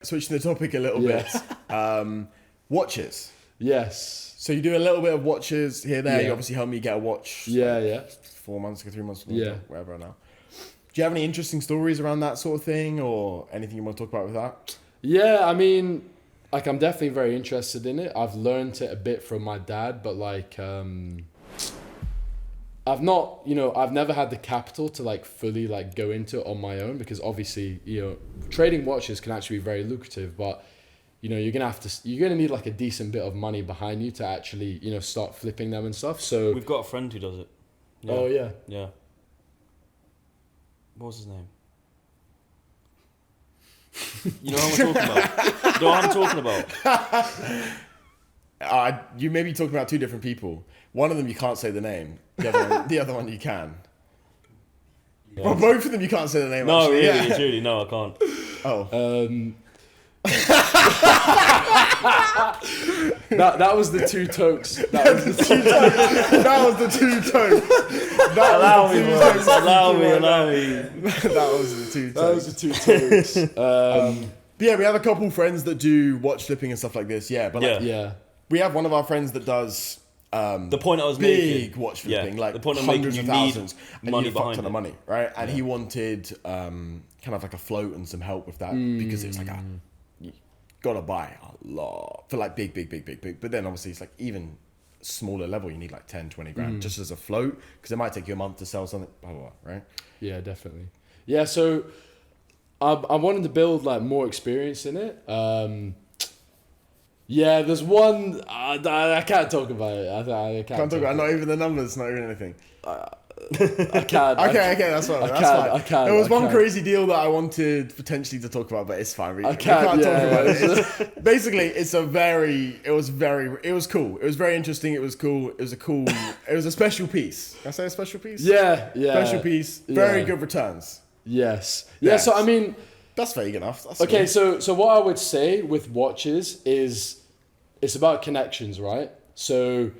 Switching the topic a little bit. Watches. Yes. So you do a little bit of watches here, there. Yeah. You obviously helped me get a watch. Yeah. 4 months ago, 3 months ago, Yeah. whatever now. Do you have any interesting stories around that sort of thing, or anything you want to talk about with that? Yeah, I mean, like, I'm definitely very interested in it. I've learned it a bit from my dad, but like, I've not, I've never had the capital to like fully like go into it on my own, because obviously, trading watches can actually be very lucrative, but you're gonna need like a decent bit of money behind you to actually, start flipping them and stuff. So we've got a friend who does it. Yeah. Oh yeah. Yeah. What was his name? You know what I'm talking about? You know what I'm talking about? You may be talking about two different people. One of them you can't say the name. The other one you can. Yeah. Well, both of them you can't say the name. No, actually. really, truly, no, I can't. Oh. That was the two tokes. That was the two tokes. That was the two toes. Allow me. That was the two toes. That was the two tokes. But yeah, we have a couple friends that do watch flipping and stuff like this. Yeah, but like, Yeah. we have one of our friends that does The point I was big making. watch flipping, like the point I'm hundreds making, of you need thousands, and money you need a fuck behind ton of it. money, right? And he wanted kind of like a float and some help with that because it's like you gotta buy a lot for like big. But then obviously it's like even smaller level, you need like 10, 20 grand just as a float, because it might take you a month to sell something, blah, blah, blah, right? Yeah, definitely. Yeah, so I wanted to build like more experience in it. Yeah, there's one I can't talk about it. I Can't talk about not even the numbers, not even anything. I can't. Okay, that's fine. I can't. There was one crazy deal that I wanted potentially to talk about, but it's fine. We can't talk about it. Basically, it was cool. It was very interesting. It was cool. It was a special piece. Can I say a special piece? Yeah. Special piece. Very good returns. Yes. Yeah. So I mean, that's vague enough. That's okay. good. So what I would say with watches is, it's about connections, right? So,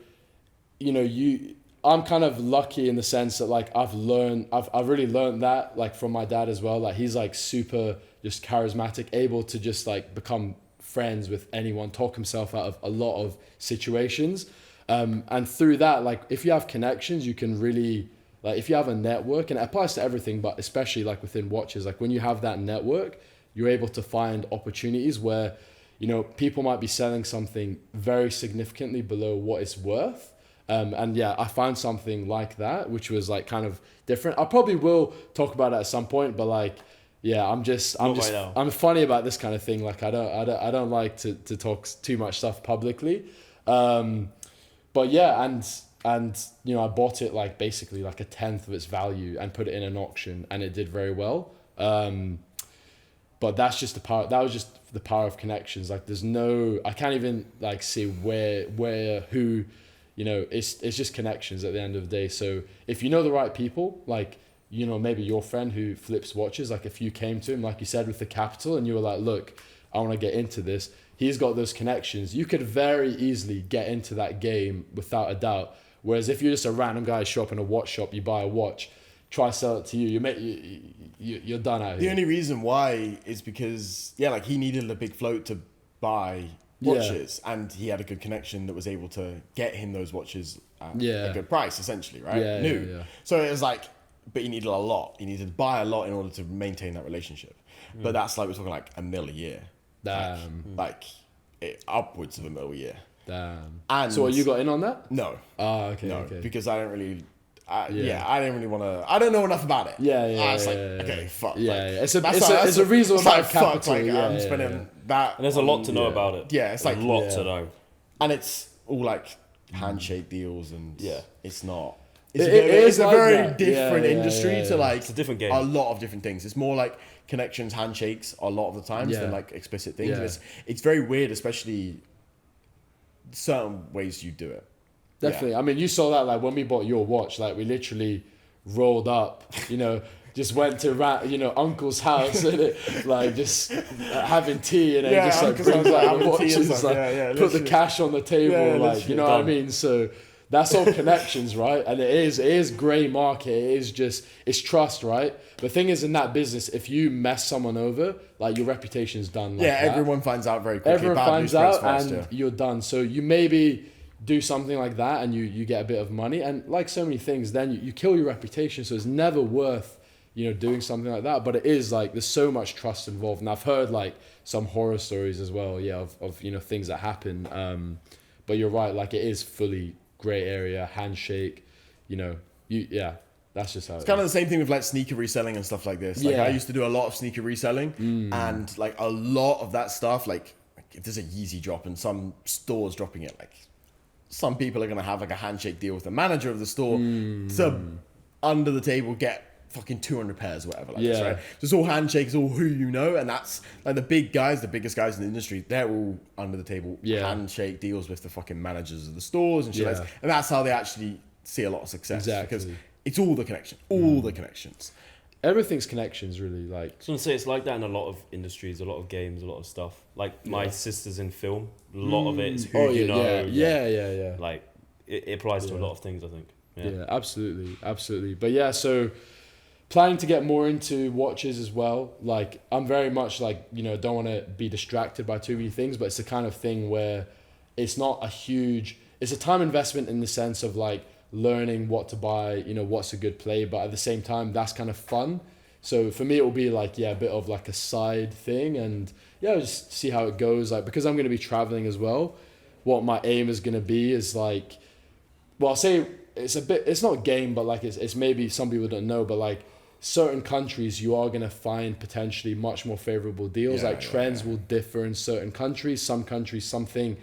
I'm kind of lucky in the sense that like I've really learned that like from my dad as well. Like he's like super just charismatic, able to just like become friends with anyone, talk himself out of a lot of situations. And through that, like if you have connections, you can really, like if you have a network, and it applies to everything, but especially like within watches, like when you have that network, you're able to find opportunities where, people might be selling something very significantly below what it's worth. And yeah, I found something like that, which was like kind of different. I probably will talk about it at some point, but like, yeah, I'm funny about this kind of thing. Like I don't like to talk too much stuff publicly. But yeah, and I bought it like basically like a 10th of its value and put it in an auction, and it did very well. But that's just the power. That was just the power of connections. Like I can't even like say where, who, it's just connections at the end of the day. So if you know the right people, like, maybe your friend who flips watches, like if you came to him, like you said, with the capital, and you were like, look, I want to get into this. He's got those connections. You could very easily get into that game without a doubt. Whereas if you're just a random guy, show up in a watch shop, you buy a watch, try sell it to you, you're done out here. The only reason why is because, like he needed a big float to buy watches, and he had a good connection that was able to get him those watches at a good price, essentially, right? New. So it was like, but he needed a lot. He needed to buy a lot in order to maintain that relationship. But that's like, we're talking like $1 million a year. Damn. Upwards of $1 million a year. Damn. And so you got in on that? No. Oh, okay. No, okay. because I don't really... I didn't really want to... I don't know enough about it. Okay, fuck. It's a reasonable amount of capital. I'm spending that... And there's a lot to know about it. Yeah, it's like... A lot to know. And it's all like handshake deals, and it's not... It It's a like very that. different industry to like... It's a different game. A lot of different things. It's more like connections, handshakes a lot of the times than like explicit things. Yeah. And it's very weird, especially certain ways you do it. Definitely. I mean, you saw that like when we bought your watch, like we literally rolled up, just went to uncle's house and just having tea, and just like brings like the watches, like put the cash on the table, like what I mean. So that's all connections, right? And it is grey market. It's trust, right? The thing is, in that business, if you mess someone over, like your reputation's done. Like everyone finds out very quickly. Everyone finds out, and you're done. So you maybe do something like that, and you get a bit of money, and like so many things, then you kill your reputation. So it's never worth doing something like that. But it is like there's so much trust involved, and I've heard like some horror stories as well, of things that happen. But you're right, like it is fully grey area, handshake, that's just how it's kind of the same thing with like sneaker reselling and stuff like this. Like I used to do a lot of sneaker reselling, and like a lot of that stuff, like if there's a Yeezy drop and some store's dropping it, like some people are gonna have like a handshake deal with the manager of the store to under the table get fucking 200 pairs or whatever, like this, right? So it's all handshakes, all who you know, and that's like the big guys, the biggest guys in the industry, they're all under the table handshake deals with the fucking managers of the stores and shit like that. And that's how they actually see a lot of success. Exactly. Because it's all the connection, all the connections. Everything's connections, really. Like I was gonna say, it's like that in a lot of industries, a lot of games, a lot of stuff. Like my sister's in film, a lot of it is who you know. Yeah. Like it applies to a lot of things, I think. Yeah, absolutely. But so planning to get more into watches as well. Like I'm very much like, don't want to be distracted by too many things, but it's the kind of thing where it's not it's a time investment in the sense of like learning what to buy, what's a good play, but at the same time, that's kind of fun. So for me, it will be like, a bit of like a side thing, and just see how it goes. Like, because I'm going to be traveling as well, what my aim is going to be is like, well, I'll say it's not game, but like it's maybe some people don't know, but like certain countries you are going to find potentially much more favorable deals. Trends will differ in certain countries. Some countries, something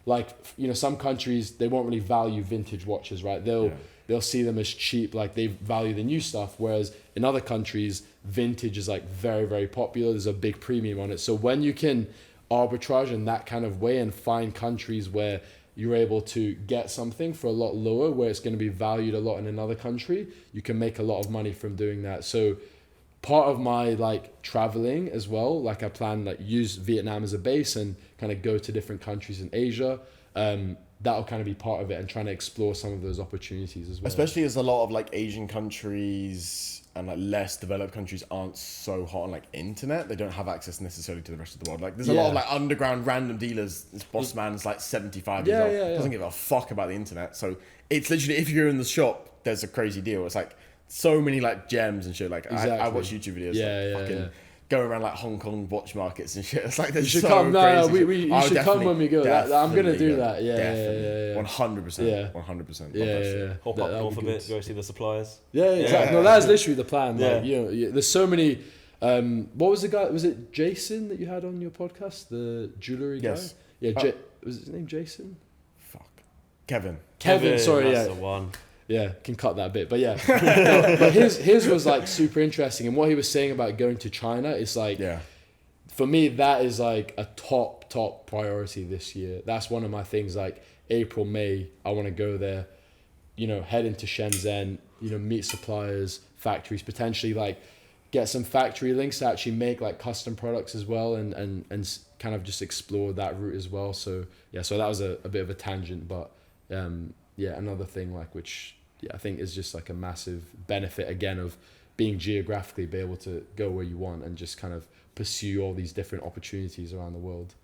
like, some countries, they won't really value vintage watches, right? They'll see them as cheap, like they value the new stuff. Whereas in other countries, vintage is like very, very popular. There's a big premium on it. So when you can arbitrage in that kind of way and find countries where you're able to get something for a lot lower, where it's going to be valued a lot in another country, you can make a lot of money from doing that. So part of my like traveling as well, like I plan like use Vietnam as a base and kind of go to different countries in Asia. That'll kind of be part of it, and trying to explore some of those opportunities as well. Especially as a lot of like Asian countries and like less developed countries aren't so hot on like internet. They don't have access necessarily to the rest of the world. Like there's a lot of like underground random dealers. This boss man's like 75 years old. Doesn't give a fuck about the internet. So it's literally, if you're in the shop, there's a crazy deal. It's like so many like gems and shit. Like I watch YouTube videos. Fucking going around like Hong Kong watch markets and shit. It's like there's you should so come. You should come when we go. I'm gonna do that. 100%. 100%. Yeah. Hop up north a bit, go see the suppliers. Yeah, exactly. No, that's literally the plan. Like, there's so many. What was the guy? Was it Jason that you had on your podcast? The jewellery guy. Yeah. Was his name Jason? Fuck. Kevin. Sorry. That's the one. Yeah, can cut that bit, but but his was like super interesting, and what he was saying about going to China is like, for me that is like a top priority this year. That's one of my things. Like April, May, I want to go there, head into Shenzhen, meet suppliers, factories, potentially like get some factory links to actually make like custom products as well, and kind of just explore that route as well. So so that was a bit of a tangent, but another thing like which I think is just like a massive benefit again of being geographically be able to go where you want and just kind of pursue all these different opportunities around the world.